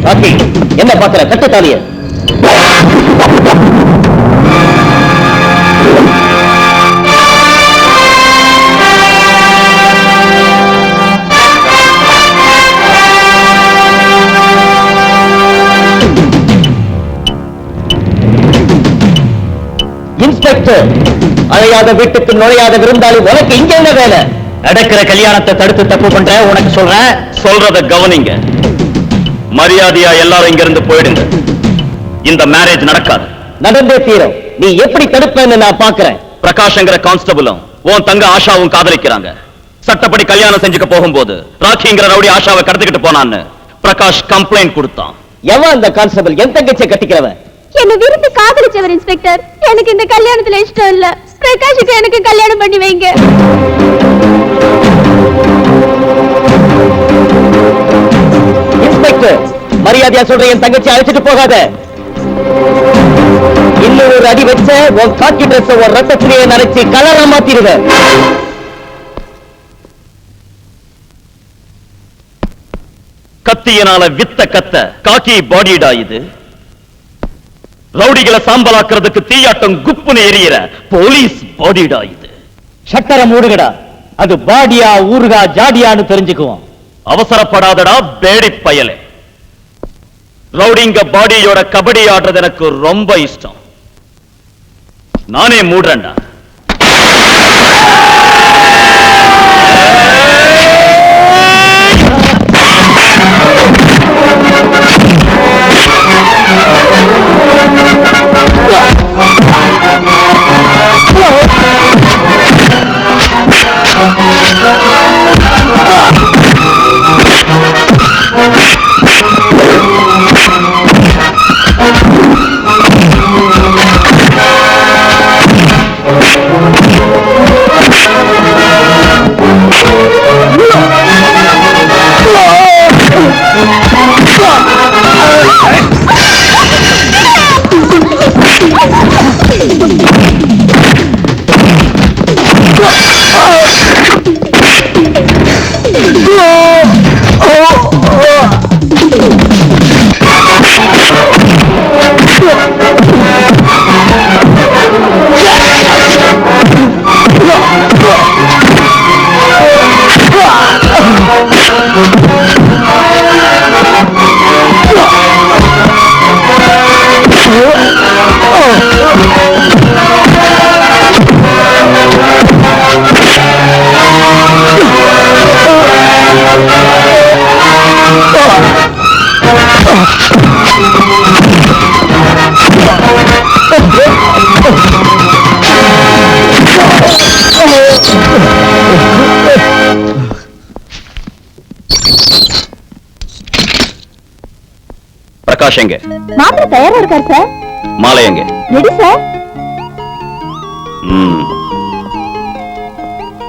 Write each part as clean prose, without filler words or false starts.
ராக்கி, என்ன பாக்குற? கட்டு தாலிய. இன்ஸ்பெக்டர், அழையாத வீட்டுக்கு நுழையாத விருந்தாளி உனக்கு இங்க என்ன வேலை? நடக்கிற கல்யாணத்தை தடுத்து தப்பு பண்ற. உனக்கு சொல்றேன், சொல்றத கவனிங்க. மரியாதையா எல்லாரும் இங்க இருந்து போயிடுங்க. இந்த மேரேஜ் நடக்காது. நடந்தே தீரும். நீ எப்படி தடுப்பேன்னு நான் பாக்குறேன். பிரகாஷ்ங்கிற கான்ஸ்டபிளும் உன் தங்க ஆஷாவும் காதலிக்கிறாங்க. சட்டப்படி கல்யாணம் செஞ்சுக்க போகும்போது ராக்கிங்கிற ரவுடி ஆஷாவை கடத்திக்கிட்டு போனான்னு பிரகாஷ் கம்ப்ளைண்ட் கொடுத்தான். எவன் அந்த கான்ஸ்டபிள்? என் தங்கச்சியை கட்டிக்கிறவன். என்ன விரும்பி காதலிச்சவர் இன்ஸ்பெக்டர். எனக்கு இந்த கல்யாணத்துல இஷ்டம் இல்ல. பிரகாஷுக்கு எனக்கு கல்யாணம் பண்ணி வைங்க. இன்ஸ்பெக்டர், மரியாதையா சொல்ற, என் தங்கச்சி அழைச்சிட்டு போகாத. இன்னும் ஒரு அடி வச்ச உன் காக்கி டிரெஸ் ஒரு ரத்தத்திலேயே நரைச்சி கலரா மாத்திடுவேன். கத்தியனால வித்த கத்த காக்கி பாடிடா இது. ரவுடிகளை சாம்பலாக்குறதுக்கு தீயாட்டம் குப்புன்னு எரியிற போலீஸ் பாடிடா இது. சட்டரை மூடுகடா. அது பாடியா ஊருகா ஜாடியான்னு தெரிஞ்சுக்குவோம். அவசரப்படாதடா பேடி பயலே. ரவுடிங்க பாடியோட கபடி ஆடுறது எனக்கு ரொம்ப இஷ்டம். நானே மூடுறேன்டா. பிரகாஷ் எங்க? மாப்பிள்ளை தயாரா இருக்கார் சார். மாலை எங்க? Ready sir.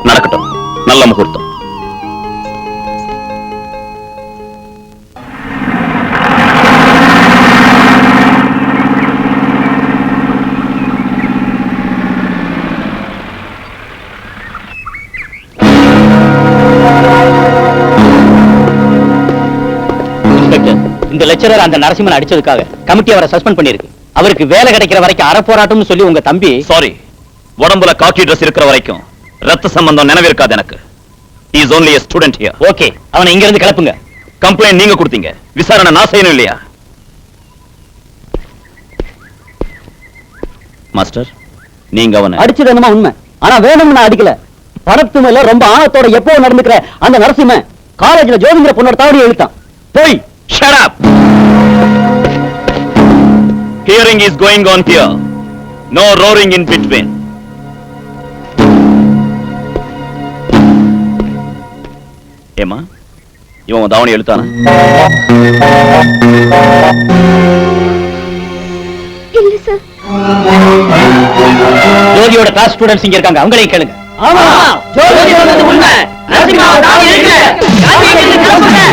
நடக்கட்டும். நல்ல முகூர்த்தம். இந்த லெக்சரர் அந்த நரசிம்மன் அடிச்சதுக்காக கமிட்டி அவரை சஸ்பெண்ட் பண்ணிருக்கு. அவருக்கு வேலை கிடைக்கிற வரைக்கும் அரை போராட்டம்னு சொல்லி உங்க தம்பி. சாரி, உடம்புல காக்கி ட்ரெஸ் இருக்கிற வரைக்கும் ரத்த சம்பந்தம் நினைவிருக்காது எனக்கு. He is only a student here. Okay, அவனை இங்க இருந்து கிளப்புங்க. கம்ப்ளைண்ட் நீங்க கொடுத்தீங்க, விசாரணை நான் செய்யணும் இல்லையா? மாஸ்டர், நீங்க அவனை அடிச்சது என்னமா உண்மை. ஆனா வேணும்னு நான் அடிக்கல. பணத்து மேல ரொம்ப ஆணத்தோட எப்போ நடந்துக்கிற அந்த நரசிம்மன் காலேஜ்ல ஜோதிங்கிற பொண்ணோட தாவடி எழுத்தான். போய் shut up. Hearing is going on here. No roaring in between. ஏமா, இவன் தாவணி எழுத்தானா? இல்ல சார். ஜோதியோட கிளாஸ் ஸ்டூடண்ட்ஸ் இங்க இருக்காங்க, அவங்களையும் கேளுங்க. ஆமா, ஜோதி சொன்னது உண்மை. நரசிம்மா தாவணி எழுதுங்க. காப்பி எழுதுங்க, கிளம்புங்க.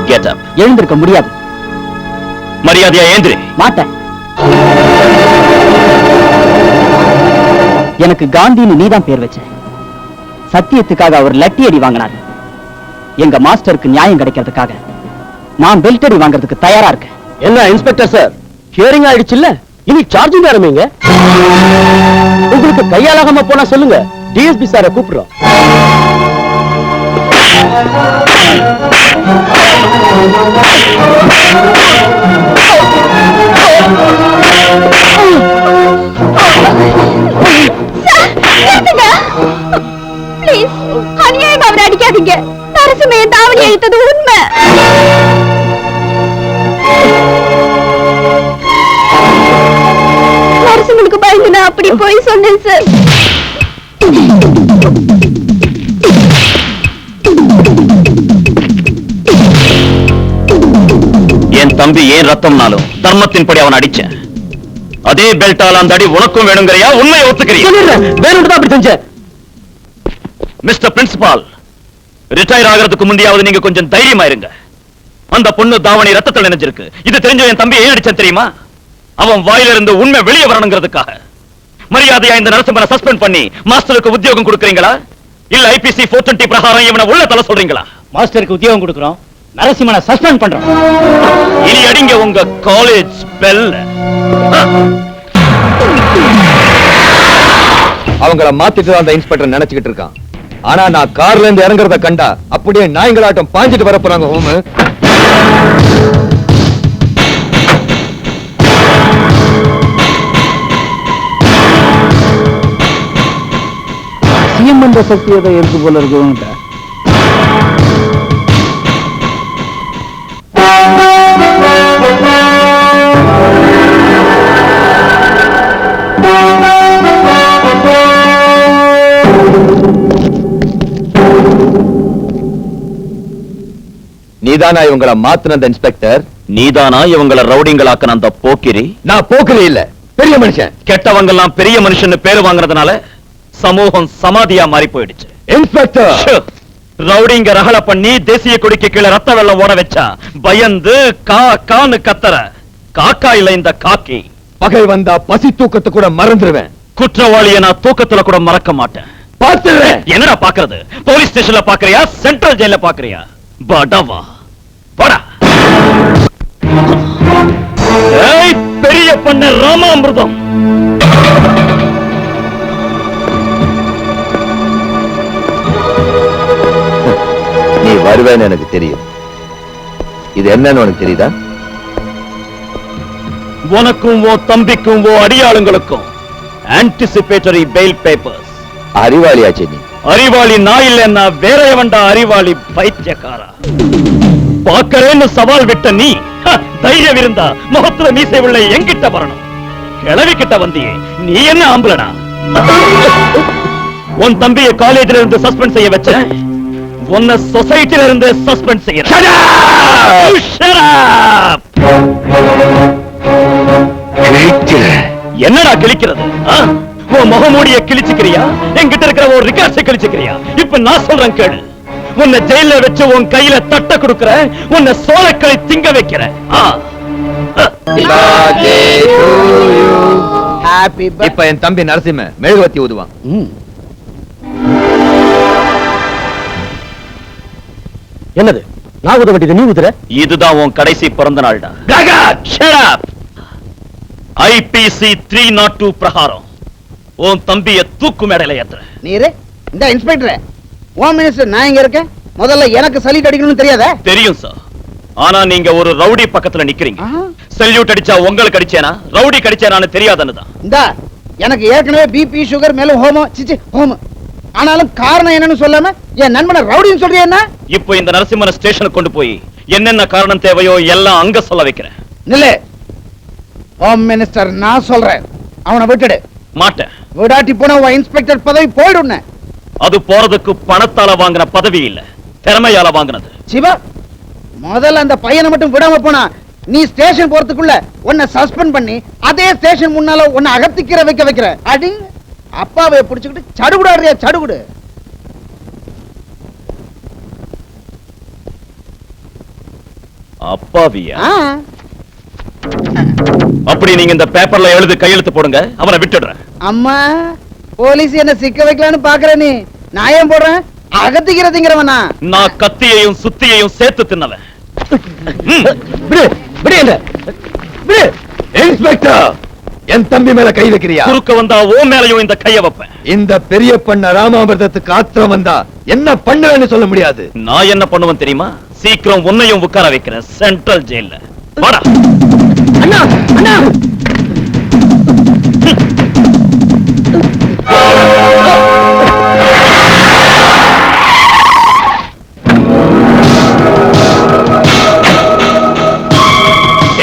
Get up. எழுந்திருக்க முடியாது. மரியாதையா ஏந்திரி. மாட்டேன். எனக்கு காந்தின்னு நீதான் பேர் வச்ச. சத்தியத்துக்காக அவர் லட்டி அடி வாங்கினார். எங்க மாஸ்டருக்கு நியாயம் கிடைக்கிறதுக்காக நான் பெல்ட் அடி வாங்குறதுக்கு தயாரா இருக்கேன். என்ன இன்ஸ்பெக்டர் சார், ஹியரிங் ஆயிடுச்சு இல்ல, இனி சார்ஜிங் ஆரம்பிங்க. உங்களுக்கு கையாலாகாம போனா சொல்லுங்க, டிஎஸ்பி சாரை கூப்பிடுறோம். ப்ளீஸ், அநியாயமா அவரை அடிக்காதீங்க. நரசிம்மையை தாவணி அழித்தது உண்மை. நரசிம்மனுக்கு பயந்து நான் அப்படி போய் சொன்னேன் சார். என் தம்பி ஏன் ரத்தம்னாலும் தர்மத்தின்படி அவன் அடிச்சேன். அதே பெல்ட்டால அந்த அடி உனக்கும் வேணுங்கிறியா? உண்மையை ஒத்துக்கிறியா? வேணும்னு அப்படி செஞ்ச. மிஸ்டர் பிரின்சிபால், ரிட்டையர் ஆகிறதுக்கு முந்தையாவது நீங்க கொஞ்சம் தைரியமா இருங்க. அந்த பொண்ணு தாவணி ரத்தத்தில் நினைஞ்சிருக்கு. இது தெரிஞ்ச என் தம்பி ஏன் அடிச்சான் தெரியுமா? அவன் வாயிலிருந்து உண்மை வெளியே வரணுங்கிறதுக்காக. மரியாதையா இந்த நரசிம்மனை சஸ்பெண்ட் பண்ணி மாஸ்டருக்கு உத்தியோகம் கொடுக்கறீங்களா? இல்ல IPC 420 பிரகாரம் இவனை உள்ள தள்ள சொல்றீங்களா? மாஸ்டருக்கு உத்தியோகம் கொடுக்கிறோம், நரசிம்மனை சஸ்பெண்ட் பண்றோம். இனி அடிங்க உங்க காலேஜ் பெல். அவங்கள மாத்திட்டு அந்த இன்ஸ்பெக்டர் நினைச்சுக்கிட்டு இருக்கான். ஆனா நான் கார்ல இருந்து இறங்குறத கண்டா அப்படியே நாய்களாட்டம் பாஞ்சிட்டு வர போறாங்க. ஹோமு சிஎம் என்ற சக்தியதை இருக்கு போல இருக்கு. நீதானா இவங்கள மாத்தின அந்த இன்ஸ்பெக்டர்? நீதானா இவங்கள ரவுடிங்களாக்குன அந்த போக்கிரி? நான் போக்குறே இல்ல, பெரிய மனுஷன். கெட்டவங்க எல்லாம் பெரிய மனுஷன் பேரு வாங்குறதுனால சமூகம் சமாதியா மாறி போயிடுச்சு. இன்ஸ்பெக்டர், ரவுடிங்க ரகல பண்ணி தேசிய கொடிக்கு கீழே ரத்த வெள்ளம் ஓட வச்சா பயந்து கான்னு கத்தற காக்கா இல்ல இந்த காக்கி. பகை வந்தா பசி தூக்கத்தை கூட மறந்துடுவேன். குற்றவாளியை நான் தூக்கத்துல கூட மறக்க மாட்டேன். பார்த்துடுவேன். என்னடா பாக்குறது? போலீஸ் ஸ்டேஷன்ல பாக்குறியா, சென்ட்ரல் ஜெயில பாக்குறியா? படவா படா. ஏய், பெரிய பண்ண ராமாமிர்தம். நீ வருவேன்னு எனக்கு தெரியும். இது என்னன்னு உனக்கு தெரியுதா? உனக்கும் ஓ தம்பிக்கும் ஓ அடியாளுங்களுக்கும் ஆன்டிசிபேட்டரி பெயில் பேப்பர்ஸ். அறிவாளியாச்சே நீ. அறிவாளி நான் இல்லைன்னா வேற எவன்டா அறிவாளி? பைத்தியக்காரா, பாக்கறேன்னு சவால் விட்ட நீ தைரியம் இருந்தா முகத்துல மீசை உள்ள என்கிட்ட வரணும். கிளவி கிட்ட வந்தியே, நீ என்ன ஆம்பளனா? உன் தம்பியை காலேஜ்ல இருந்து சஸ்பெண்ட் செய்ய வச்ச, உன்னை சொசைட்டில இருந்து சஸ்பெண்ட் செய்ய. என்னடா கிழிக்கிறது? உன் முகமூடிய கிழிச்சுக்கிறியா? என்கிட்ட இருக்கிற ஒரு ரிகார்ட்ஸை கிழிச்சுக்கிறியா? இப்ப நான் சொல்றேன் கேளு. உன்னை ஜெயில வச்சு உன் கையில தட்ட கொடுக்கிற, உன்னை சோளக்களை திங்க வைக்கிற. இப்ப என் தம்பி நரசிம்ம மெழுகுவத்தி ஊதுவான். என்னது நான் ஊத வேண்டியது நீ ஊதுற? இதுதான் உன் கடைசி பிறந்த நாள்டா. Shut up! IPC 302 பிரகாரம் உன் தம்பிய தூக்கு மேடையில ஏத்துற. நீரு இந்த இன்ஸ்பெக்டர் ஹோம் மினிஸ்டர், நான் இங்க இருக்கேன். முதல்ல எனக்கு சல்யூட் அடிக்கணும்னு தெரியாதா? தெரியும் சார். ஆனா நீங்க ஒரு ரவுடி பக்கத்துல நிக்கிறீங்க. சல்யூட் அடிச்சா உங்களுக்கு அடிச்சேனா, ரவுடி கடிச்சேனான்னு தெரியாதுன்னு தான். இந்த எனக்கு ஏற்கனவே பிபி சுகர் மேலும் ஹோமம் சிச்சி ஹோமம். ஆனாலும் காரணம் என்னன்னு சொல்லாம என் நண்பனை ரவுடின்னு சொல்றியா? என்ன இப்போ இந்த நரசிம்மனை ஸ்டேஷனுக்கு கொண்டு போய் என்னென்ன காரணம் தேவையோ எல்லாம் அங்க சொல்ல வைக்கிறேன். நில்லு. ஹோம் மினிஸ்டர் நான் சொல்றேன், அவனை விட்டுடு. மாட்டேன். விடாட்டி போன உன் இன்ஸ்பெக்டர் பதவி போயிடும். அது போறதுக்கு பணத்தால வாங்கின பதவி இல்ல, திறமையால வாங்கினது. சிவா, முதல்ல அந்த பையனை மட்டும் விடாம போனா நீ ஸ்டேஷன் போறதுக்குள்ள உன்னை சஸ்பெண்ட் பண்ணி அதே ஸ்டேஷன் முன்னால உன்னை அகத்திக்கிற வைக்கிற. அடி அப்பாவை புடிச்சுக்கிட்டு சடுகுடாடுறியா? சடுகுடு. அப்பாவியா? அப்படி நீங்க இந்த பேப்பர்ல எழுதி கையெழுத்து போடுங்க, அவனை விட்டுடுறேன். அம்மா, போலீஸ் என்ன சிக்க வைக்கலான்னு பாக்குற நீ நான் ஏன் போடுறேன் அகத்திக்கிறதுங்கிறவனா நான் கத்தியையும் சுத்தியையும் சேர்த்து தின்னவன். விடு விடு என்ன விடு. இன்ஸ்பெக்டர், என் தம்பி மேல கை வைக்கிறியா? குறுக்க வந்தா ஓ மேலையும் இந்த கைய வைப்பேன். இந்த பெரிய பண்ண ராமாமிர்தத்துக்கு ஆத்திரம் வந்தா என்ன பண்ணுவேன்னு சொல்ல முடியாது. நான் என்ன பண்ணுவேன் தெரியுமா? சீக்கிரம் உன்னையும் உட்கார வைக்கிறேன் சென்ட்ரல் ஜெயில்ல. வாடா. அண்ணா அண்ணா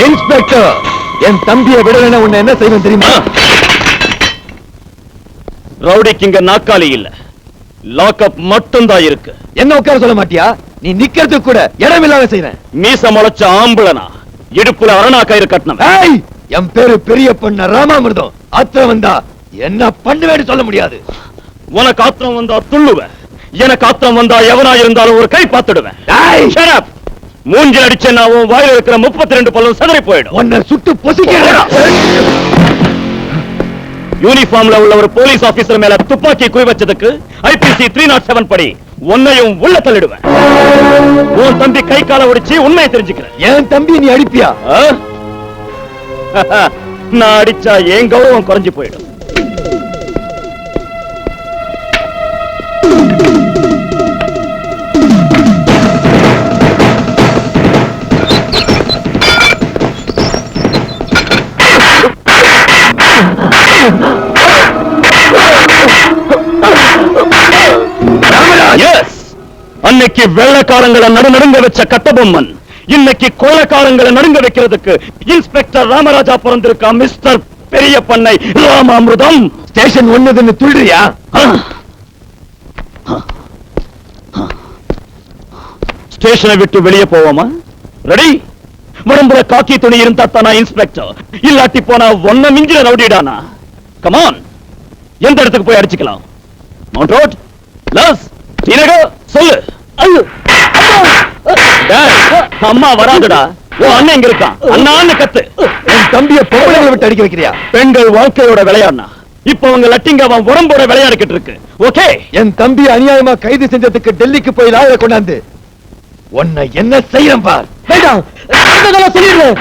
இன்ஸ்பெக்டர், என் தம்பியை விடலைன்னா உன்னை என்ன செய்வேன் தெரியுமா? ரவுடிக்கு இங்க நாக்காளி இல்ல, லாக்அப் மட்டும்தான் இருக்கு. என்ன உட்கார சொல்ல மாட்டியா? நீ நிக்கிறதுக்கு கூட இடம் இல்லாம செய்வேன். மீச முளைச்ச ஆம்பளனா, இடுப்புல அரணா கயிறு கட்டணும். ஏய், என் பேரு பெரிய பண்ண ராமாமிர்தம். ஆத்திரம் வந்தா என்ன பண்ணுவேன்னு சொல்ல முடியாது. உனக்கு ஆத்திரம் வந்தா துள்ளுவேன், எனக்கு ஆத்திரம் வந்தா எவனா இருந்தாலும் ஒரு கை பார்த்துடுவேன். ஏய், Shut up. மூஞ்சில் அடிச்சேன்னா உன் வாயில இருக்கிற 32 பல்லும் சிதறி போயிடும். உன்னை சுட்டு பொசுக்கிறேன். யூனிஃபார்ம்ல உள்ள ஒரு போலீஸ் ஆபீசர் மேல துப்பாக்கி குய் வச்சதுக்கு ஐபிசி 307 படி உன்னையும் உள்ள தள்ளிடுவேன். உன் தம்பி கை கால ஒடிச்சு உண்மையை தெரிஞ்சுக்கிறேன். என் தம்பி நீ அடிப்பியா? ஆ? நான் அடிச்சா என் கௌரவம் குறைஞ்சு போயிடும். Yes. அன்னைக்கு வெள்ளக்காரங்களை நடுநடுங்க வச்ச கட்டபொம்மன் இன்னைக்கு கோலக்காரங்களை நடுங்க வைக்கிறதுக்கு இன்ஸ்பெக்டர் ராமராஜா பிறந்திருக்கா. மிஸ்டர் பெரிய பண்ணை ராமாமிர்தம். ஸ்டேஷன் ஒண்ணுதுன்னு துள்றியா? ஸ்டேஷனை விட்டு வெளியே போவோமா? ரெடி? உடம்புல காக்கி துணி இருந்தா தானா இன்ஸ்பெக்டர், இல்லாட்டி போனா ஒன்ன மிஞ்சில ரவுடிடானா. கமான், எந்த இடத்துக்கு போய் அடிச்சுக்கலாம்? மவுண்ட் ரோட், லஸ், டிநகர், சொல்லு. டேய், அம்மா வராதுடா. உன் அண்ணன் இங்க இருக்கான், அண்ணான்னு கத்து. என் தம்பியை பொம்பளைகளை விட்டு அடிக்க வைக்கிறியா? பெண்கள் வாழ்க்கையோட விளையாடுனா இப்ப அவங்க லட்டிங்க அவன் உடம்போட விளையாடிக்கிட்டு இருக்கு. ஓகே, என் தம்பி அநியாயமா கைது செஞ்சதுக்கு டெல்லிக்கு போய் லாயரை கொண்டாந்து உன்னை என்ன செய்யறேன் பார். வேண்டாம், சொல்லிடுறேன்.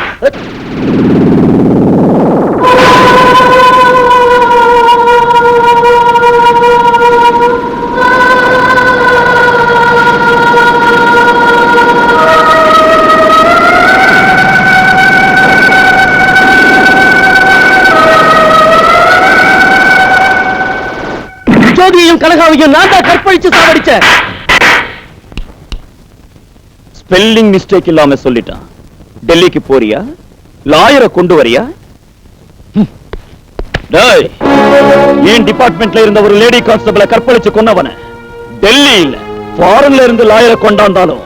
ஜோதியையும் கனகாவையும் நான் தான் கற்பழிச்சு சாவடிச்சேன். ஸ்பெல்லிங் மிஸ்டேக் இல்லாம சொல்லிட்டான். டெல்லிக்கு போறியா? லாயரை கொண்டு வரியா? டேய், ஏன் டிபார்ட்மெண்ட்ல இருந்த ஒரு லேடி கான்ஸ்டபிளை கற்பழிச்சு கொன்னவன டெல்லி இல்ல ஃபாரின்ல இருந்து லாயரை கொண்டாந்தாலும்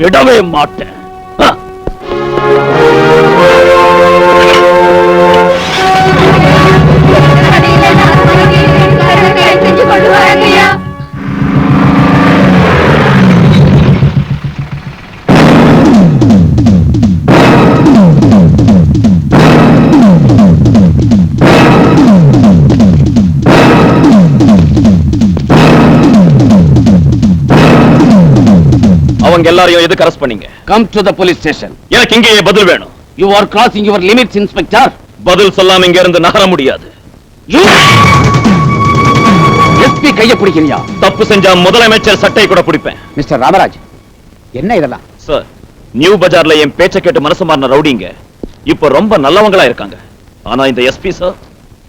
விடவே மாட்டேன். அவங்க எல்லாரையும் எதுக்கு அரெஸ்ட் பண்ணீங்க? Come to the police station. எனக்கு இங்கேயே பதில் வேணும். You are crossing your limits, Inspector. பதில் சொல்லாம இங்க இருந்து நகர முடியாது. SP கைய பிடிக்கிறியா? தப்பு செஞ்சா முதலமைச்சர் சட்டை கூட பிடிப்பேன். மிஸ்டர் ராமராஜ், என்ன இதெல்லாம்? சார், நியூ பஜார்ல என் பேச்ச கேட்டு மனசு மாறின ரவுடிங்க இப்ப ரொம்ப நல்லவங்களா இருக்காங்க. ஆனா இந்த எஸ்பி சார்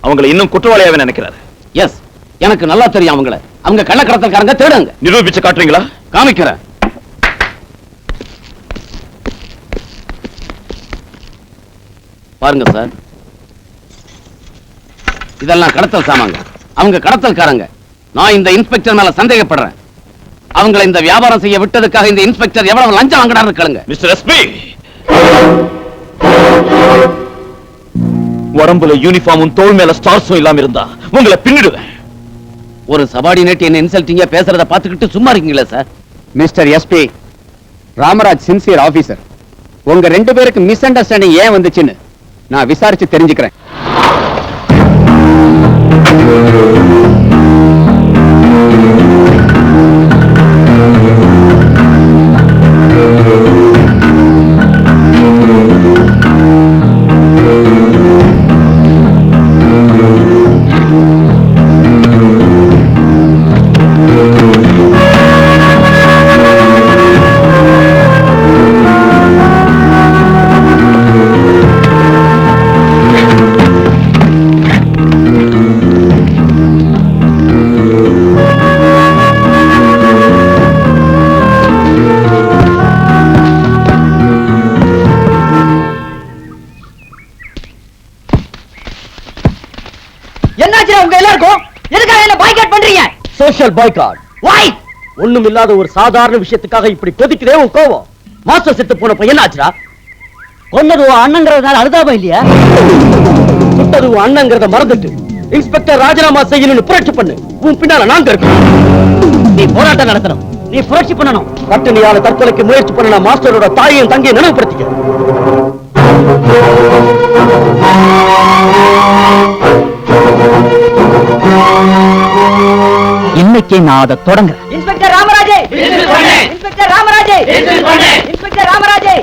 அவங்களை இன்னும் குற்றவாளியாவே நினைக்கிறாரு. எஸ், எனக்கு நல்லா தெரியும் அவங்கள. அவங்க கள்ளக்கடத்தல்காரங்க, தேடுங்க. நிரூபிச்சு காட்டுறீங்களா? காமிக்கிறேன். பாருங்க சார், இதெல்லாம் கடத்தல் சாமாங்க. அவங்க கடத்தல்காரங்க. நான் இந்த இன்ஸ்பெக்டர் மேல சந்தேகப்படுறேன். அவங்களை இந்த வியாபாரம் செய்ய விட்டதுக்காக இந்த இன்ஸ்பெக்டர் எவ்வளவு லஞ்சம் வாங்கினாரு கேளுங்க. மிஸ்டர் எஸ்பி, உடம்புல யூனிஃபார்மும் தோல் மேல ஸ்டார்ஸும் இல்லாம இருந்தா உங்களை பின்னிடுவேன். ஒரு சபார்டினேட் என்ன இன்சல்ட்டிங்கா பேசுறத பாத்துக்கிட்டு சும்மா இருக்கீங்களா sir? Mister SP, Ramaraj sincere officer. உங்க 2 பேருக்கு மிஸ் அண்டர்ஸ்டாண்டிங் ஏன் வந்துச்சுன்னு நான் விசாரிச்சு தெரிஞ்சுக்கிறேன். என்னாச்சு உங்க எல்லாருக்கும்? எதுக்காக என்ன பாய்காட் பண்றீங்க? Social boycott. Why? ஒண்ணும் இல்லாத ஒரு சாதாரண விஷயத்துக்காக இப்படி கொதிக்கிறே உன் கோவம். மாஸ்டர் செத்து போன பையன் ஆச்சுடா. கொன்னது உன் அண்ணங்கிறதுனால அழுதாபம் இல்லையா? சுட்டது உன் அண்ணங்கிறத மறந்துட்டு இன்ஸ்பெக்டர் ராஜினாமா செய்யணும்னு புரட்சி பண்ணு. உன் பின்னால நாங்க இருக்கோம். நீ போராட்டம் நடத்தணும், நீ புரட்சி பண்ணணும். பட்டினியால தற்கொலைக்கு முயற்சி பண்ண மாஸ்டரோட தாயையும் தங்கையும் நினைவுபடுத்திக்க. இன்னைக்கு நான் அதை தொடங்குறேன். இன்ஸ்பெக்டர் ராமராஜே, இன்ஸ்பெக்டர் ராமராஜே, இன்ஸ்பெக்டர் ராமராஜே,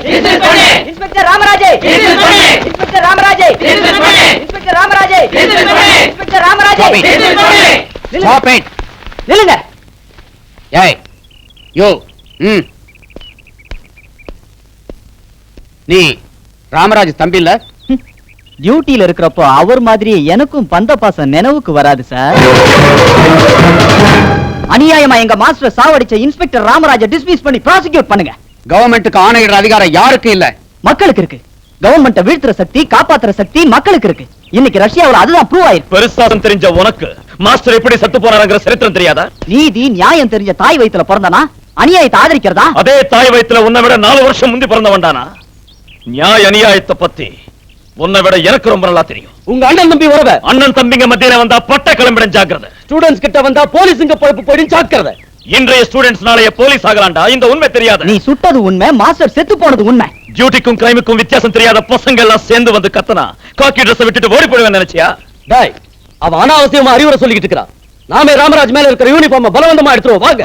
இன்ஸ்பெக்டர் ராமராஜே, இன்ஸ்பெக்டர் ராமராஜே, இன்ஸ்பெக்டர் ராமராஜே, இன்ஸ்பெக்டர் ராமராஜே. Stop it. நில்லுங்க. ஏய் யோ, நீ ராமராஜ் தம்பி இல்ல? டியூட்டில இருக்கிறப்போ அவர் மாதிரி எனக்கும் பந்த பாசம் நினைவுக்கு வராது சார். அநியாயமா எங்க மாஸ்டர் சாவடிச்ச இன்ஸ்பெக்டர் ராமராஜ டிஸ்மிஸ் பண்ணி ப்ராசிக்யூட் பண்ணுங்க. கவர்மெண்ட்டுக்கு ஆணையிடுற அதிகாரம் யாருக்கு இல்ல? மக்களுக்கு இருக்கு. கவர்மெண்ட்டை வீழ்த்துற சக்தி, காப்பாத்துற சக்தி மக்களுக்கு இருக்கு. இன்னைக்கு ரஷ்யாவுல அதுதான் ப்ரூவ் ஆயிருக்கு. பெருசாதம் தெரிஞ்ச உனக்கு மாஸ்டர் எப்படி செத்து போனாருங்கிற சரித்திரம் தெரியாதா? நீதி நியாயம் தெரிஞ்ச தாய் வயித்துல பிறந்தனா அநியாயத்தை ஆதரிக்கிறதா? அதே தாய் வயித்துல உன்னை விட 4 வருஷம் முந்தி பிறந்தவன்டானா? நியாய அநியாயத்தை பத்தி உன்னை விட எனக்கு ரொம்ப நல்லா தெரியும். உங்க அண்ணன் தம்பி உறவ அண்ணன் தம்பிங்க மத்தியில வந்தா பட்ட கிளம்பிடும் ஜாக்கிரதை. ஸ்டூடெண்ட்ஸ் கிட்ட வந்தா போலீஸுங்க பொறுப்பு போயிடும் ஜாக்கிரதை. இன்றைய ஸ்டூடெண்ட்ஸ் நாளைய போலீஸ் ஆகலாம்டா. இந்த உண்மை தெரியாது. நீ சுட்டது உண்மை, மாஸ்டர் செத்து போனது உண்மை. டியூட்டிக்கும் கிரைமுக்கும் வித்தியாசம் தெரியாத பசங்க எல்லாம் சேர்ந்து வந்து கத்தனா காக்கி ட்ரெஸ் விட்டுட்டு ஓடி போடுவேன் நினைச்சியா? டேய், அவன் அனாவசியமா அறிவுரை சொல்லிக்கிட்டு இருக்கிறான். நாமே ராமராஜ் மேல இருக்கிற யூனிஃபார்ம் பலவந்தமா எடுத்துருவோம் வாங்க.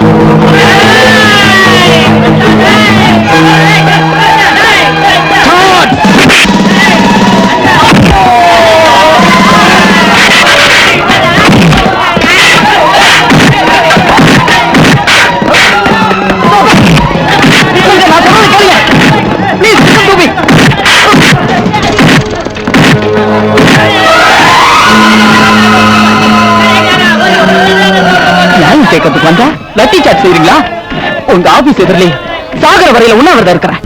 கேட்கறதுக்கு வந்தா லட்டி சாட் செய்றீங்களா? உங்க ஆபீஸ் எதிரிலே சாகர வரையில உண்ணாவிரதம் இருக்கிறேன்.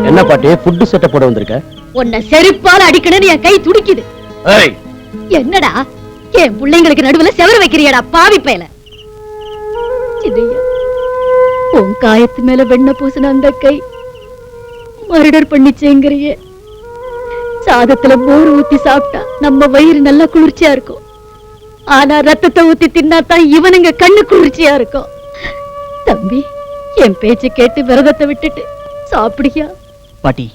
என்ன பாட்டி ஃபுட் செட்டப் போட வந்திருக்க? உன்னை செருப்பால அடிக்கணும்னு என் கை துடிக்குது. ஏய், என்னடா என் பிள்ளைங்களுக்கு நடுவுல செவரு வைக்கிறியடா பாவி பயல. சின்னையா, உன் காயத்து மேல வெண்ண பூசின அந்த கை மர்டர் பண்ணிச்சேங்கிறிய. சாதத்துல மோர் ஊத்தி சாப்பிட்டா நம்ம வயிறு நல்லா குளிர்ச்சியா இருக்கும். ஆனா ரத்தத்தை ஊத்தி தின்னாதான் இவனுங்க கண்ணு குளிர்ச்சியா இருக்கும். தம்பி, என் பேச்சு கேட்டு விரதத்தை விட்டுட்டு சாப்பிடியா? பாட்டி,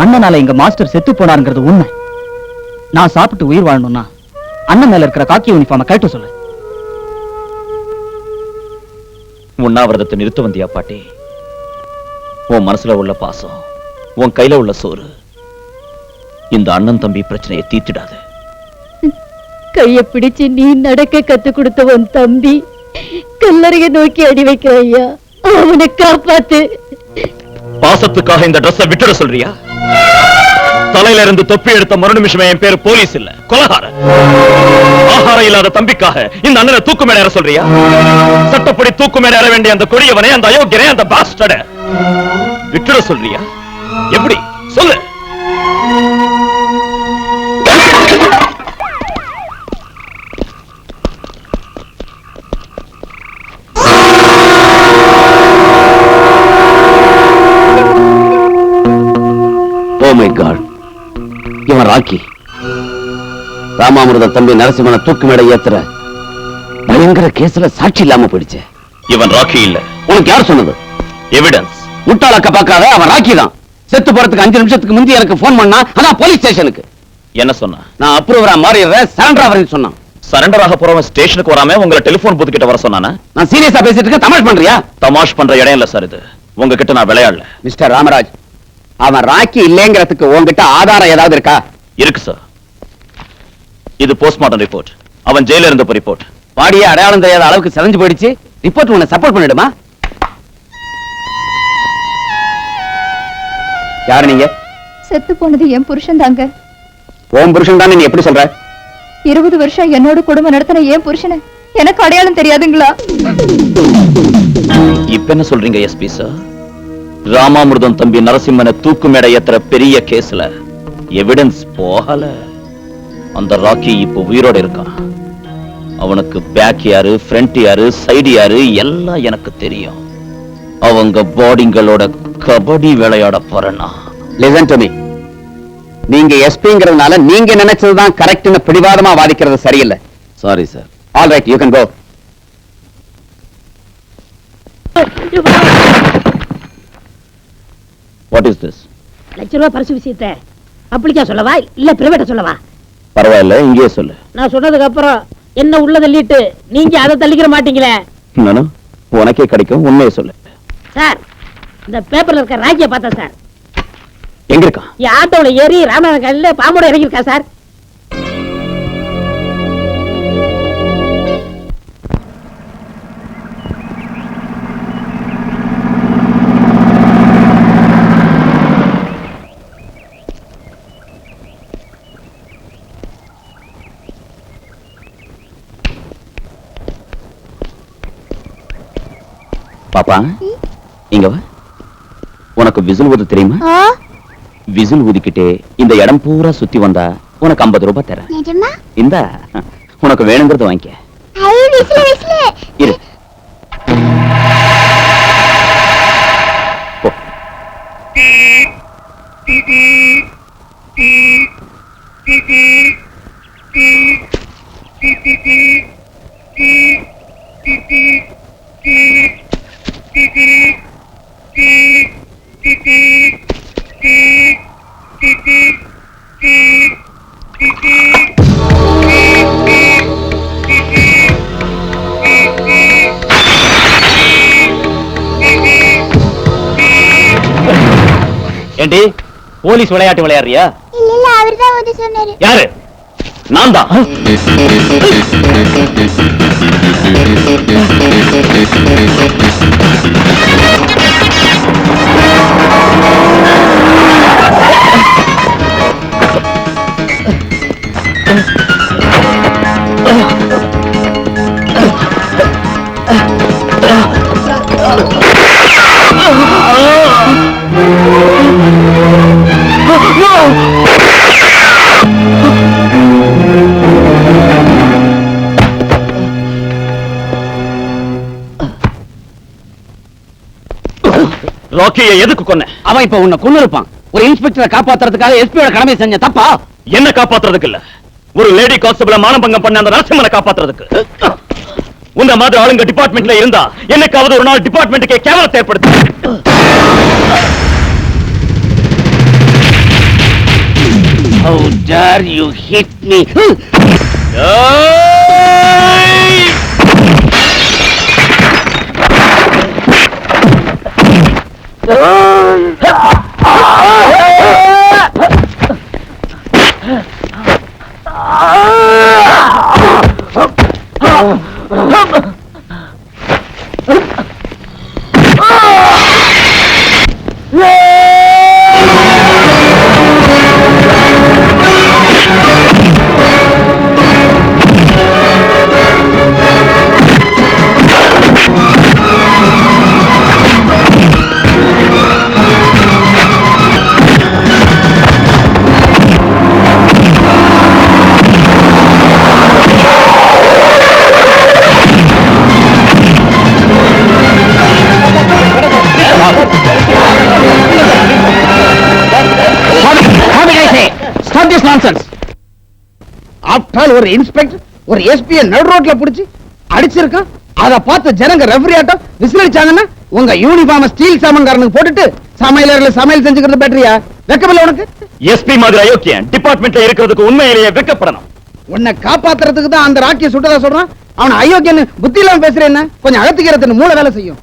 அண்ணனால எங்க மாஸ்டர் செத்து போனாருங்கிறது உண்மை. நான் சாப்பிட்டு உயிர் வாழணும்னா அண்ணன் மேல இருக்கிற காக்கி யூனிஃபார்மை கழட்ட சொல்லு. உண்ணாவிரதத்தை நிறுத்த வந்தியா பாட்டி? உன் மனசுல உள்ள பாசம், உன் கையில உள்ள சோறு இந்த அண்ணன் தம்பி பிரச்சனையை தீர்த்திடாது. கைய பிடிச்சு நீ நடக்க கத்து கொடுத்த உன் தம்பி கல்லறைய நோக்கி அடி வைக்கிற ஐயா, அவனை காப்பாத்து. பாசத்துக்காக இந்த ட்ரெஸ்ஸை விட்டுட சொல்றியா? தலையில இருந்து தொப்பி எடுத்த மறு நிமிஷமே என் பேரு போலீஸ் இல்ல, கொலகாரன். ஆகாரம் இல்லாத தம்பிக்காக இந்த அண்ணனை தூக்கு மேல ஏற சொல்றியா? சட்டப்படி தூக்கு மேல ஏற வேண்டிய அந்த கொடியவனை, அந்த அயோக்கியனை, அந்த பாஸ்டர்ட விட்டுட சொல்றியா? எப்படி சொல்லு? Oh my God. இவன் ராக்கி. ராமாமிர்த தம்பி நரசிம்மனை தூக்கு மேடை ஏத்துற பயங்கர கேஸ்ல சாட்சி இல்லாம போயிடுச்சு. இவன் ராக்கி இல்ல. உனக்கு யார் சொன்னது? எவிடன்ஸ். முட்டாளக்க பார்க்காத, அவன் ராக்கி தான். செத்து போறதுக்கு 5 நிமிஷத்துக்கு முந்தி எனக்கு போன் பண்ணா, அதான் போலீஸ் ஸ்டேஷனுக்கு. என்ன சொன்னா? நான் அப்ரூவரா மாறிடுறேன், சரண்டர் ஆவறேன்னு சொன்னான். சரண்டர் ஆக போறவன் ஸ்டேஷனுக்கு வராம உங்களை டெலிபோன் பூத்து கிட்ட வர சொன்னானா? நான் சீரியஸா பேசிட்டு இருக்க, தமாஷ் பண்றியா? தமாஷ் பண்ற இடம் இல்ல சார் இது. உங்ககிட்ட நான் விளையாடல. மிஸ்டர் ராமராஜ், அவன் ராக்கி இல்லைங்கிறதுக்கு உங்ககிட்ட ஆதாரம் ஏதாவது இருக்கா? இருக்கு சார். இது போஸ்ட்மார்ட்டம் ரிப்போர்ட். அவன் ஜெயில இருந்தப்ப ரிப்போர்ட். பாடியே அடையாளம் தெரியாத அளவுக்கு செலஞ்சு போயிடுச்சு. ரிப்போர்ட் உன்னை சப்போர்ட் பண்ணிடுமா? யாரு நீங்க? செத்து போனது என் புருஷன் தாங்க. உன் புருஷன் தான் நீ எப்படி சொல்ற? 20 வருஷம் என்னோட குடும்பம் நடத்தின என் புருஷனை எனக்கு அடையாளம் தெரியாதுங்களா? இப்ப என்ன சொல்றீங்க எஸ்பி சார்? ராமாமிர்தம் தம்பி நரசிம்மனை தூக்கு மேடை ஏத்துற பெரிய கேஸ்ல எவிடன்ஸ் போகல. அந்த ராக்கி இப்ப உயிரோட இருக்கான். அவனுக்கு பேக் யாரு, ஃப்ரண்ட் யாரு, சைடு யாரு எல்லாம் எனக்கு தெரியும். அவங்க பாடிங்களோட கபடி விளையாட போறேன்னா. Listen to me. நீங்க எஸ்பிங்கிறதுனால நீங்க நினைச்சதுதான் கரெக்ட்னு பிடிவாதமா வாதிக்கிறது சரியில்லை. Sorry sir. All right, you can go. What is this? ₹1,00,000 பரிசு விஷயத்தை பப்ளிக்கா சொல்லவா இல்ல பிரைவேட்டா சொல்லவா? பரவாயில்ல, இங்கேயே சொல்லு. நான் சொன்னதுக்கு அப்புறம் என்ன உள்ள தள்ளிட்டு நீங்க அதை தள்ளிக்கிற மாட்டீங்களே. நானும் உனக்கே கிடைக்கும், உண்மையை சொல்லு. சார், இந்த பேப்பர்ல இருக்க ராஜிய பார்த்தா சார். எங்க இருக்கான்? என் ஆட்டோல ஏறி ராமநாதன் கல்ல பாம்போட இறங்கியிருக்கா சார். பாப்பா, இங்க வா. உனக்கு விசில் ஊத தெரியுமா? விசில் ஊதிக்கிட்டே இந்த இடம் பூரா சுத்தி வந்தா உனக்கு 50 ரூபாய் தரேன். இந்த உனக்கு வேணுங்கிறது வாங்கிக்க. இரு. போ. ஏண்டி போலீஸ் விளையாட்டு விளையாடுறியா? இல்ல அவர்தான் வந்து சொன்னாரு. யாரு? நான் தான். ராக்கியை எதுக்கு கொன்ன? அவன் இப்ப உன்னை கொன்னு இருப்பான். ஒரு இன்ஸ்பெக்டரை காப்பாத்துறதுக்காக எஸ்பியோட கடமை செஞ்ச தப்பா? என்ன காப்பாத்துறதுக்கு இல்ல, ஒரு லேடி கான்ஸ்டபிள மானபங்கம் பண்ண அந்த நரசிம்மனை காப்பாத்துறதுக்கு. உன்ன மாதிரி ஆளுங்க டிபார்ட்மெண்ட்ல இருந்தா என்னைக்காவது ஒரு நாள் டிபார்ட்மெண்ட்டுக்கே கேவலத்தை ஏற்படுத்து. How dare you hit me? ஆப்டால் ஒரு இன்ஸ்பெக்டர் ஒரு எஸ்பியை நடு ரோட்ல புடிச்சு அடிச்சிருக்கான். அத பார்த்து ஜனங்க ரெஃபரி ஆட்டம் விசில் அடிச்சாங்கன்னா உங்க யூனிஃபார்ம் ஸ்டீல் சாமான்காரனுக்கு போட்டுட்டு சமையலறையில சமையல் செஞ்சுக்கிறது பெட்டரியா? வெக்கமில்ல உனக்கு? எஸ்பி மாதிரி அயோக்கியன் டிபார்ட்மெண்ட்ல இருக்கிறதுக்கு உண்மையிலேயே வெக்கப்படணும். உன்னை காப்பாத்துறதுக்கு தான் அந்த ராக்கிய சுட்டதா சொல்றான். அவன் அயோக்கியன்னு புத்தி இல்லாம பேசுறேன். கொஞ்சம் அகத்திக்கிறதுன்னு மூளை வேலை செய்யும்.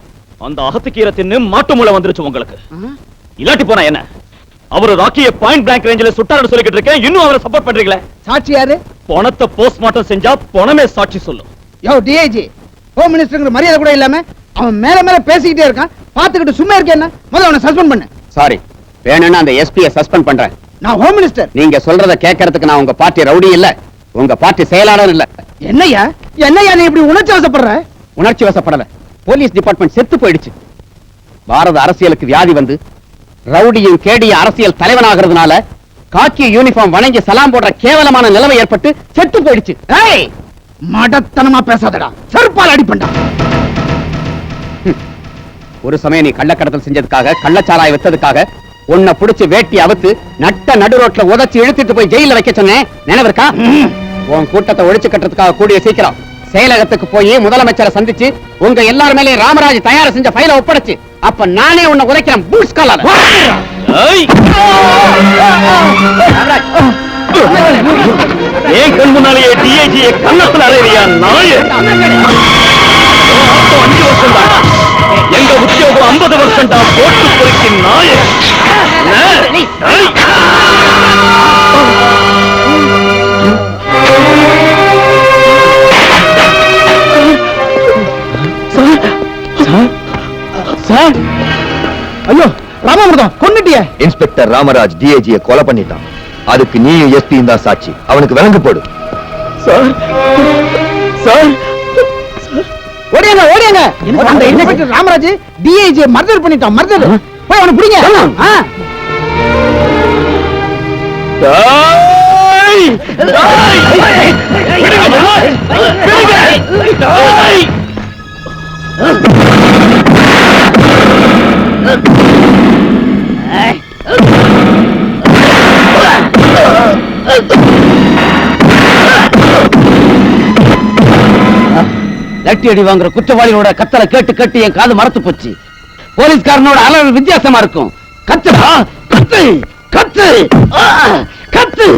அந்த அகத்துக்கீரை தின்னு மாட்டு மூளை வந்துருச்சு உங்களுக்கு. இல்லாட்டி போனா என்ன? அவரு ராக்கிய பாயிண்ட் பிளாங்க் ரேஞ்சில சுட்டாருன்னு சொல்லிக்கிட்டு இருக்கேன், இன்னும் அவரை சப்போர்ட் பண்றீங்களே. சாட்சி யாரு? பணத்தை போஸ்ட்மார்ட்டம் செஞ்சா பணமே சாட்சி சொல்லும். யோ டிஐஜி, ஹோம் மினிஸ்டர் மரியாதை கூட இல்லாம அவன் மேல மேல பேசிக்கிட்டே இருக்கான். பாத்துக்கிட்டு சும்மா இருக்கேன். முதல்ல அவனை சஸ்பெண்ட் பண்ணு. சாரி, வேணும்னா அந்த எஸ்பியை சஸ்பெண்ட் பண்றேன். நான் ஹோம் மினிஸ்டர். நீங்க சொல்றத கேட்கறதுக்கு நான் உங்க பார்ட்டி ரவுடி இல்ல, உங்க பார்ட்டி செயலாளர் இல்ல. என்னையா நீ இப்படி உணர்ச்சி வசப்படுற? உணர்ச்சி வசப்படல. போலீஸ் டிபார்ட்மெண்ட் செத்து போயிடுச்சு. பாரத அரசியலுக்கு வியாதி வந்து ரவுடியும் கேடிய அரசியல் தலைவனாகிறதுனால காக்கி யூனிஃபார்ம் வணங்கி சலாம் போடுற கேவலமான நிலைமை ஏற்பட்டு செத்து போயிடுச்சு. ஏய், மடத்தனமா பேசாதடா, செருப்பால் அடிப்பண்டா. ஒரு சமயம் நீ கள்ளக்கடத்தல் செஞ்சதுக்காக, கள்ளச்சாராய வித்ததுக்காக உன்னை புடிச்சு வேட்டி அவுத்து நட்ட நடு ரோட்ல உதச்சி இழுத்துட்டு போய் ஜெயில வைக்க சொன்னேன், நினைவிருக்கா? உன் கூட்டத்தை ஒழிச்சு கட்டுறதுக்காக கூடிய சீக்கிரம் செயலகத்துக்கு போய் முதலமைச்சரை சந்திச்சு உங்க எல்லார் மேலேயும் ராமராஜ் தயார் செஞ்ச ஃபைலை ஒப்படைச்சு அப்ப நானே உன்னை உதைக்கிறேன். பூட்ஸ் காலால. ஏன் கண் முன்னாலேயே டிஐஜியை கன்னத்துல அறையிறியா நாய? 5 வருஷம் தான் எங்க உத்தியோகம் 50 வருஷம் தான் போட்டு பொறுக்கி நாய. சார், ஐயோ ராமாமிர்தம் கொன்னுட்டியே. இன்ஸ்பெக்டர் ராமராஜ் டிஐஜியை கொலை பண்ணிட்டான். அதுக்கு நீயும் எஸ்பியும் தான் சாட்சி. அவனுக்கு விலங்கு போடு. சார் சார் ஓடியாங்க. அந்த இன்ஸ்பெக்டர் ராமராஜ் டிஐஜி மர்டர் பண்ணிட்டான். மர்டர். போய் அவனை பிடிங்க. லட்டி அடி வாங்குற குற்றவாளியோட கத்தலை கேட்டு கேட்டு என் காது மரத்து போச்சு. போலீஸ்காரனோட அளவு வித்தியாசமா இருக்கும். கத்துடா, கத்து கத்து கத்து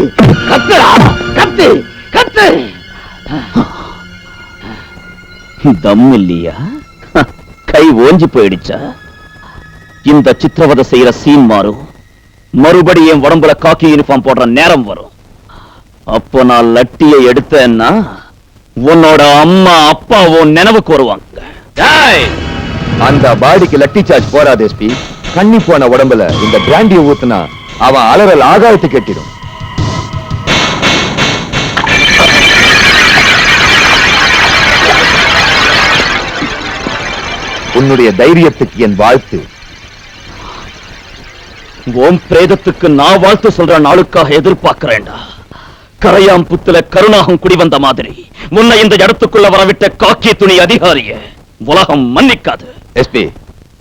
கத்துடா, கத்து கத்து. தம் இல்லையா? கை ஓஞ்சி போயிடுச்சா? இந்த சித்திரவதை செய்யற சீன் மாறும். மறுபடியும் என் உடம்புல காக்கி யூனிஃபார்ம் போடுற நேரம் வரும். அப்போ நான் லட்டியை எடுத்தேன்னா உன்னோட அம்மா அப்பாவும் நினைவுக்கு வருவாங்க. அந்த பாடிக்கு லட்டி சார்ஜ் போறாது எஸ்பி. கண்ணி போன உடம்புல இந்த பிராண்டியை ஊத்துனா அவன் அலறல் ஆகாயத்து கட்டிடும். உன்னுடைய தைரியத்துக்கு என் வாழ்த்து. ஓம் பிரேதத்துக்கு நான் வாழ்த்து சொல்ற நாளுக்காக எதிர்பார்க்கிறேன்டா. கரையாம் புத்துல கருணாகம் குடிவந்த மாதிரி முன்ன இந்த இடத்துக்குள்ள வரவிட்ட காக்கி துணி அதிகாரிய உலகம் மன்னிக்காது. எஸ்பி,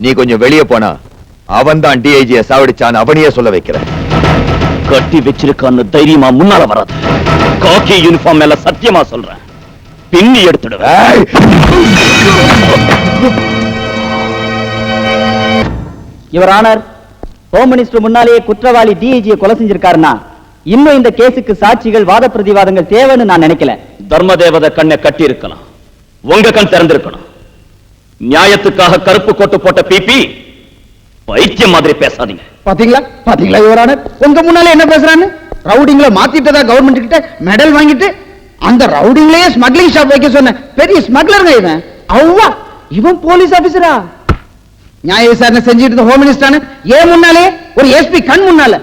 நீ கொஞ்சம் வெளியே போனா அவன் தான் டிஐஜியை சாவடிச்சான்னு அவனையே சொல்ல வைக்கிறேன். கட்டி வச்சிருக்கான்னு தைரியமா முன்னால வராது. காக்கி யூனிஃபார்ம் மேல சத்தியமா சொல்றேன், பின்னி எடுத்துடுவேன். யுவர் ஆனர், ஹோம் மினிஸ்டர் முன்னாலேயே குற்றவாளி டிஐஜியை கொலை செஞ்சிருக்காருன்னா இன்னும் இந்த கேஸுக்கு சாட்சிகள், வாத பிரதிவாதங்கள் தேவைன்னு நான் நினைக்கல. தர்மதேவதை கண்ணை கட்டி இருக்கலாம், உங்க கண் திறந்திருக்கணும். நியாயத்துக்காக கருப்பு கோட்டு போட்ட பிபி பைத்தியம் மாதிரி பேசாதீங்க. பாத்தீங்களா யுவர் ஆனர், உங்க முன்னாலே என்ன பேசுறான்னு? ரவுடிங்களை மாத்திட்டதா கவர்மெண்ட் கிட்ட மெடல் வாங்கிட்டு அந்த ரவுடிங்களே ஸ்மக்லிங் ஷாப் வைக்க சொன்ன பெரிய ஸ்மக்லருங்க இவன். அவ்வா, இவன் போலீஸ் ஆபீசரா? நியாய விசாரணை செஞ்சிட்டு இருந்த ஹோம் மினிஸ்டர் ஏன் முன்னாலே ஒரு எஸ்பி கண் முன்னால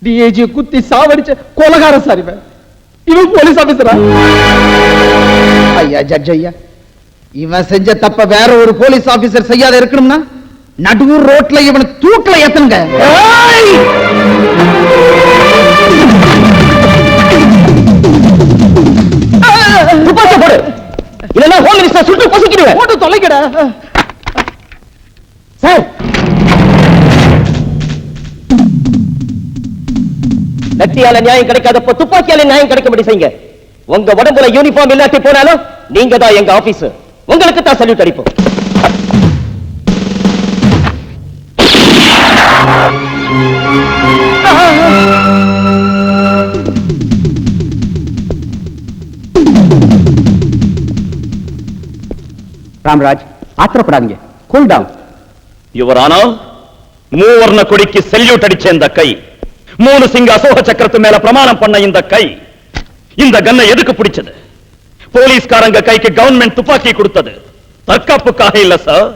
டிஐஜி குத்தி சாவடிச்ச கொலகார சார் இவன் போலீஸ் ஆபீசரா? ஐயா ஜட்ஜ் ஐயா, இவன் செஞ்ச தப்ப வேற ஒரு போலீஸ் ஆபீசர் செய்யாத இருக்கணும்னா நடுவு ரோட்ல இவனை தூக்கல ஏத்துங்க. போடு, இல்லைன்னா ஹோம் மினிஸ்டர் சுட்டு பொசுக்கிடுவேன். போட்டு தொலைக்கடா சார். லட்டியால நியாயம் கிடைக்காதப்ப துப்பாக்கியால நியாயம் கிடைக்கும்படி செய்யுங்க. உங்க உடம்புல யூனிஃபார்ம் இல்லாட்டி போனாலும் நீங்க தான் எங்க ஆபீஸ். உங்களுக்கு தான் சல்யூட் அடிப்போம். ராம்ராஜ், ஆத்திரப்படாதீங்க. Cool down. யுவரானா, மூவர்ண கொடிக்கு செல்யூட் அடிச்ச இந்த கை, 3 சிங்க அசோக சக்கரத்து மேல பிரமாணம் பண்ண இந்த கை, இந்த கன்னை எதுக்கு பிடிச்சது? போலீஸ்காரங்க கைக்கு கவர்மெண்ட் துப்பாக்கி கொடுத்தது தற்காப்புக்காக இல்ல சார்,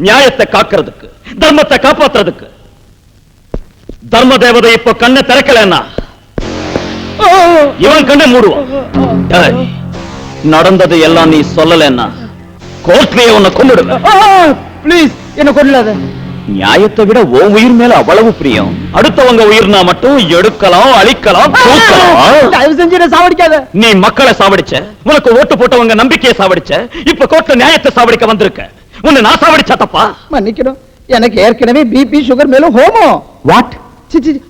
நியாயத்தை காக்கிறதுக்கு, தர்மத்தை காப்பாத்துறதுக்கு. தர்ம தேவதை இப்ப கண்ணை திறக்கலன்னா இவன் கண்ணை மூடுவான். டேய், நடந்தது எல்லாம் நீ சொல்லலன்னா கோர்ட்லயே உன்னை கொன்னுடுவேன். ப்ளீஸ் என்ன கொல்லாத. நியாயத்தை விட உன் உயிர் மேல அவ்வளவு பிரியம். அடுத்தவங்க உயிர்னா மட்டும் எடுக்கலாம், அழிக்கலாம், தூக்கலாம். தயவு செஞ்சு என்ன சாவடிக்காத. நீ மக்களை சாவடிச்ச, உனக்கு ஓட்டு போட்டவங்க நம்பிக்கையை சாவடிச்ச, இப்ப கோர்ட்ல நியாயத்தை சாவடிக்க வந்திருக்க. உன்னை நான் சாவடிச்சா தப்பா? மன்னிக்கணும், எனக்கு ஏற்கனவே பிபி சுகர் மேலும் ஹோமோ. வாட்?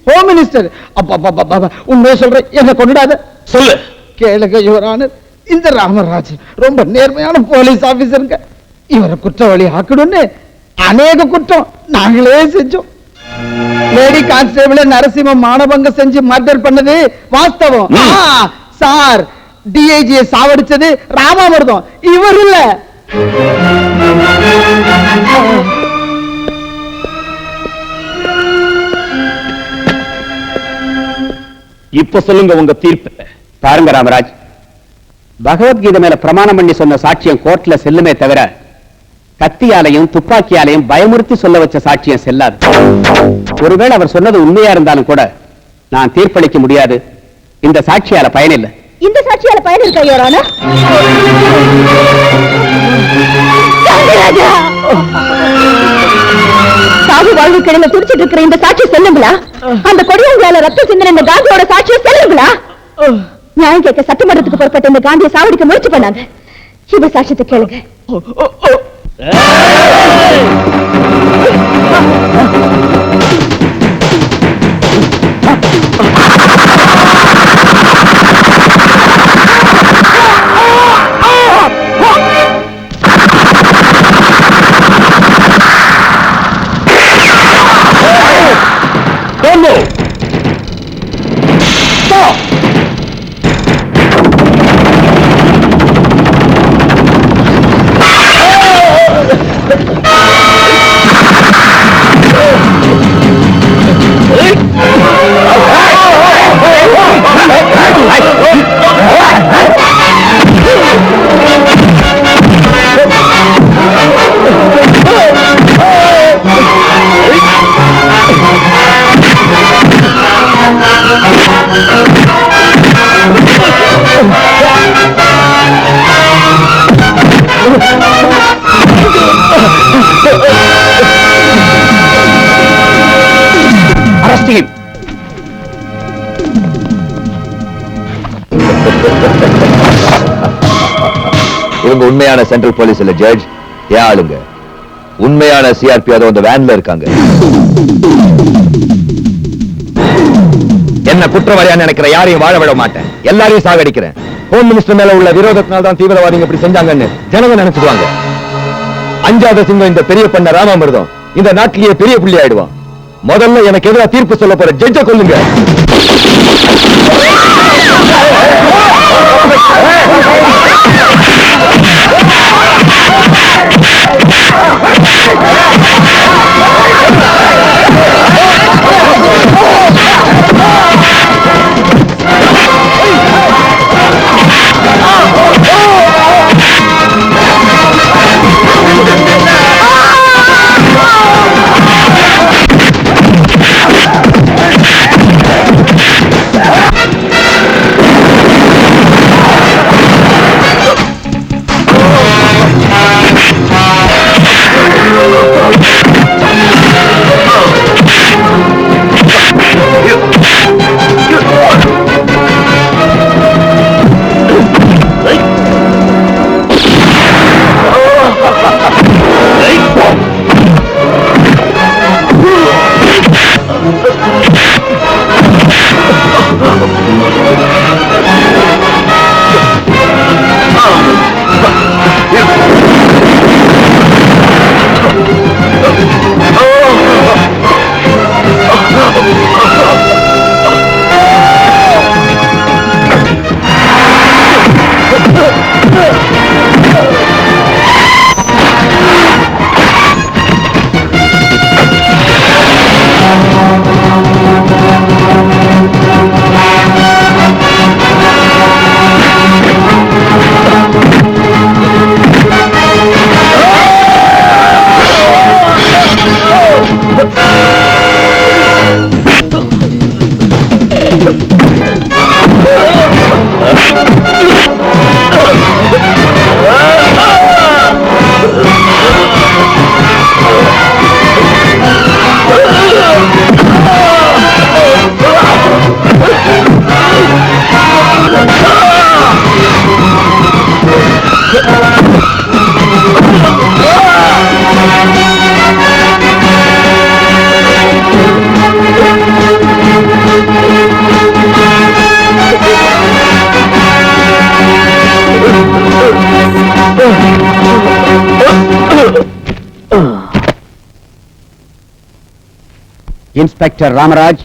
Home minister. அப்பா உண்மையை சொல்றேன், என்ன கொண்டுடாத. சொல்லு. கேளுங்க யுவர் ஆனர், இந்த ராமராஜ் ரொம்ப நேர்மையான போலீஸ் ஆபீசருங்க. இவரை குற்றவாளி ஆக்கணும்னு அநேக குற்றம் நாங்களே செஞ்சோம். லேடி கான்ஸ்டேபிள் நரசிம்ம மானபங்க செஞ்சு மர்டர் பண்ணது வாஸ்தவம். சார், டிஐஜியை சாவடிச்சது ராமாமிர்தம், இவர் இல்ல. இப்ப சொல்லுங்க உங்க தீர்ப்பு. பாருங்க ராமராஜ், பகவத்கீதை மேல பிரமாணம் பண்ணி சொன்ன சாட்சியம் கோர்ட்ல செல்லுமே தவிர கத்தியாலையும் துப்பாக்கியாலையும் பயமுறுத்தி சொல்ல வச்ச சாட்சியம் செல்லாது. ஒருவேளை அவர் சொன்னது உண்மையா இருந்தாலும் கூட நான் தீர்ப்பளிக்க முடியாது. இந்த சாட்சியால பயனில்லை. இந்த சாட்சியால பயன் இருக்கா யுவர் ஆனர்? சாகு வாழ்வு கிடங்க துடிச்சிட்டு இருக்கிற இந்த சாட்சி செல்லுங்களா? அந்த கொடியங்களால ரத்த சிந்தனை இந்த காந்தியோட சாட்சியை செல்லுங்களா? நியாயம் கேட்க சட்டமன்றத்துக்கு புறப்பட்ட இந்த காந்தியை சாவடிக்க முயற்சி பண்ணாங்க. இவ சாட்சியத்தை கேளுங்க. இவங்க உண்மையான சென்ட்ரல் போலீஸ் இல்ல ஜட்ஜ், ஏன் ஆளுங்க. உண்மையான சிஆர்பி அதோ அந்த வேன்ல இருக்காங்க. என்ன குற்றவாளியா நினைக்கிற யாரையும் வாழ விட மாட்டேன், எல்லாரையும் சாகடிக்கிறேன். ஹோம் மினிஸ்டர் மேல உள்ள விரோதத்தினால தான் தீவிரவாதிகள் இப்படி செஞ்சாங்கன்னு ஜனங்க நினைச்சுடுவாங்க. அஞ்சாத சிங்கம் இந்த பெரிய பண்ண ராமாமிர்தம் இந்த நாட்டிலேயே பெரிய புள்ளி ஆயிடுவான். முதல்ல எனக்கு எதிராக தீர்ப்பு சொல்ல போற ஜட்ஜை கொல்லுங்க. இன்ஸ்பெக்டர் ராமராஜ்